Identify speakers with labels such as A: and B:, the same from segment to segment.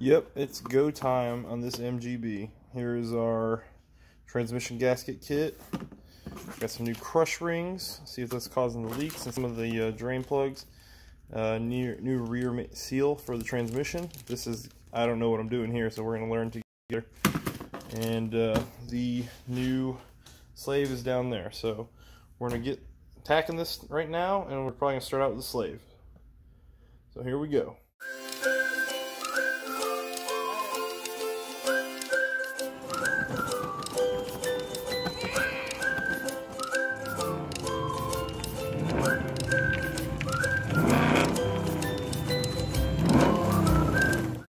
A: Yep, it's go time on this MGB. Here is our transmission gasket kit. Got some new crush rings. See if that's causing the leaks and some of the drain plugs. New rear seal for the transmission. This is, I don't know what I'm doing here, so we're going to learn together. And the new slave is down there. So we're going to get tacking this right now, and we're probably going to start out with the slave. So here we go.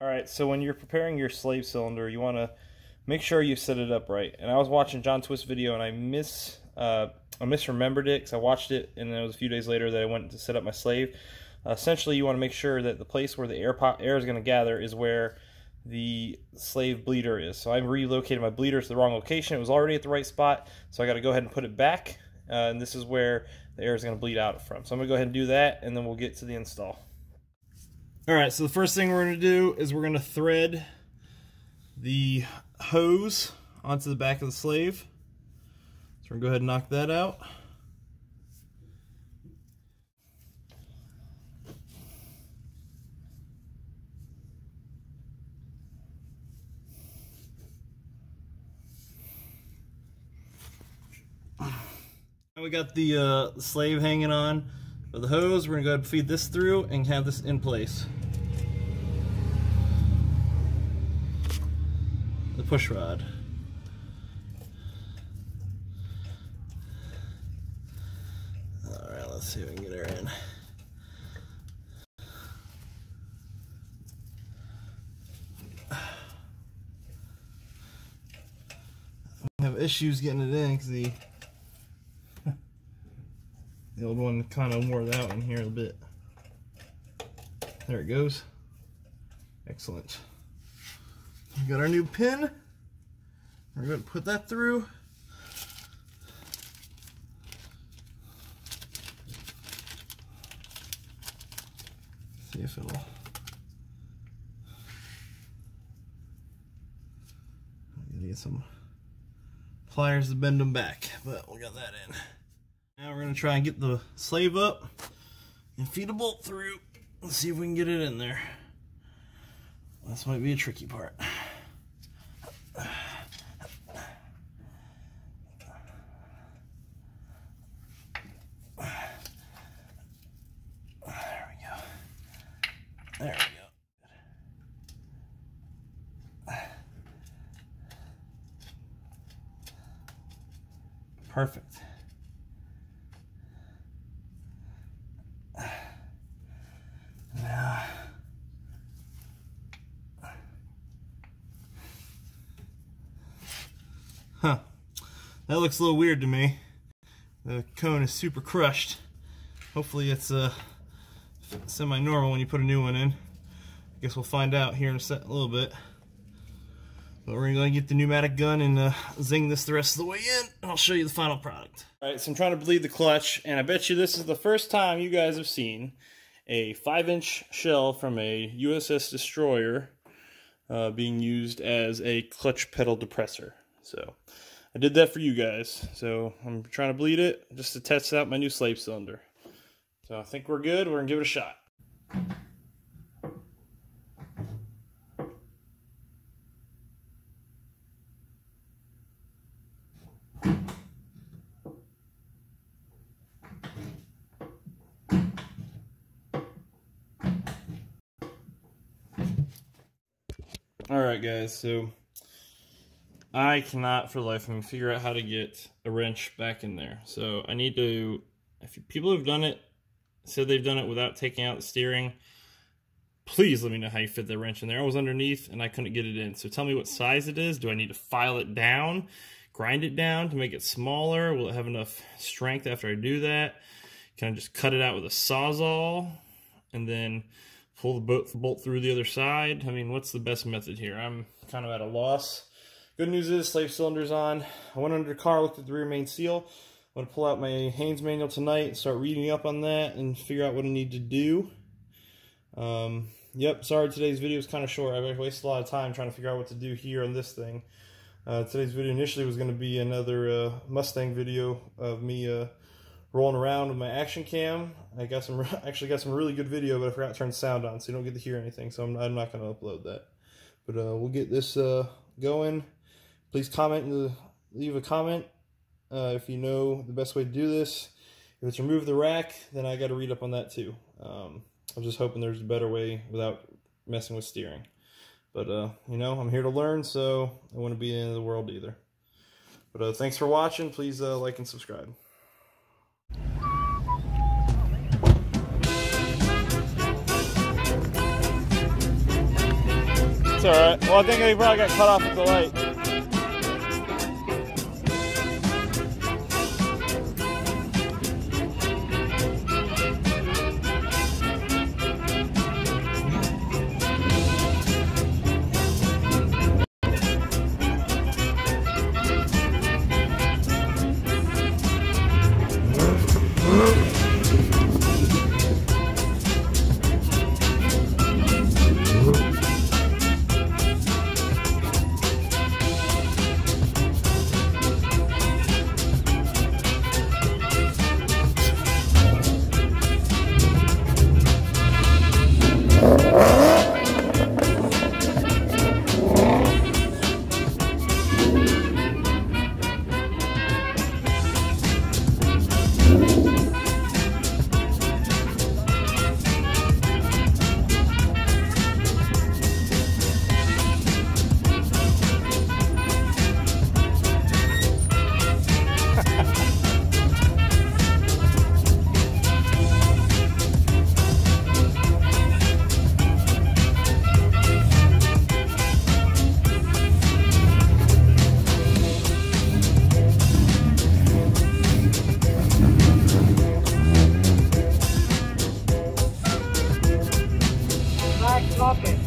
A: Alright, so when you're preparing your slave cylinder, you want to make sure you set it up right. And I was watching John Twist's video, and I misremembered it because I watched it, and then it was a few days later that I went to set up my slave. Essentially, you want to make sure that the place where the air is going to gather is where the slave bleeder is. So I relocated my bleeder to the wrong location. It was already at the right spot, so I got to go ahead and put it back. And this is where the air is going to bleed out from. So I'm going to go ahead and do that, and then we'll get to the install. Alright, so the first thing we're going to do is we're going to thread the hose onto the back of the slave. So we're going to go ahead and knock that out. Now we got the slave hanging on for the hose. We're going to go ahead and feed this through and have this in place. The push rod. Alright, let's see if we can get her in. I have issues getting it in because the old one kind of wore that one here a bit. There it goes. Excellent. We got our new pin. We're going to put that through. See if it'll. Get some pliers to bend them back, but we got that in. Now we're going to try and get the slave up and feed a bolt through. Let's see if we can get it in there. This might be a tricky part. There we go. There we go. Perfect. Now, that looks a little weird to me. The cone is super crushed. Hopefully it's semi-normal when you put a new one in. I guess we'll find out here in a little bit. But we're going to get the pneumatic gun and zing this the rest of the way in, and I'll show you the final product. Alright, so I'm trying to bleed the clutch, and I bet you this is the first time you guys have seen a 5-inch shell from a USS destroyer being used as a clutch pedal depressor. So I did that for you guys. So I'm trying to bleed it just to test out my new slave cylinder. So I think we're good. We're going to give it a shot. Alright guys, so I cannot for the life of me figure out how to get a wrench back in there. So I need to, if people who've done it, said they've done it without taking out the steering, please let me know how you fit the wrench in there. I was underneath and I couldn't get it in. So tell me what size it is. Do I need to file it down, grind it down to make it smaller? Will it have enough strength after I do that? Can I just cut it out with a Sawzall and then pull the bolt through the other side? I mean, what's the best method here? I'm kind of at a loss. Good news is slave cylinder's on. I went under the car, looked at the rear main seal. I'm going to pull out my Haynes manual tonight, start reading up on that, and figure out what I need to do. Yep, sorry today's video is kind of short. I wasted a lot of time trying to figure out what to do here on this thing. Today's video initially was going to be another Mustang video of me rolling around with my action cam. I got actually got some really good video, but I forgot to turn sound on, so you don't get to hear anything, so I'm not going to upload that. But we'll get this going. Please leave a comment if you know the best way to do this. If it's remove the rack, then I got to read up on that too. I'm just hoping there's a better way without messing with steering. But, you know, I'm here to learn, so I wouldn't be the end of the world either. But thanks for watching. Please like and subscribe. It's alright. Well, I think he probably got cut off at the light.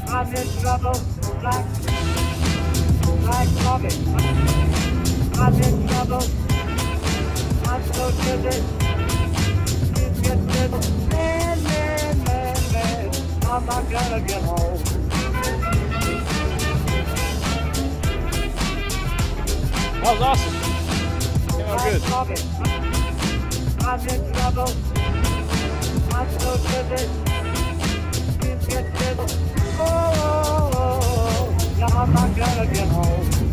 B: I'm in trouble, black coffee. I'm in trouble. I'm so dizzy. Please get dizzy. Man. I'm not gonna get home.
A: That was awesome. Came out good.
B: I'm in trouble. I'm so dizzy. Please get dizzy. Oh, now I'm not gonna get home.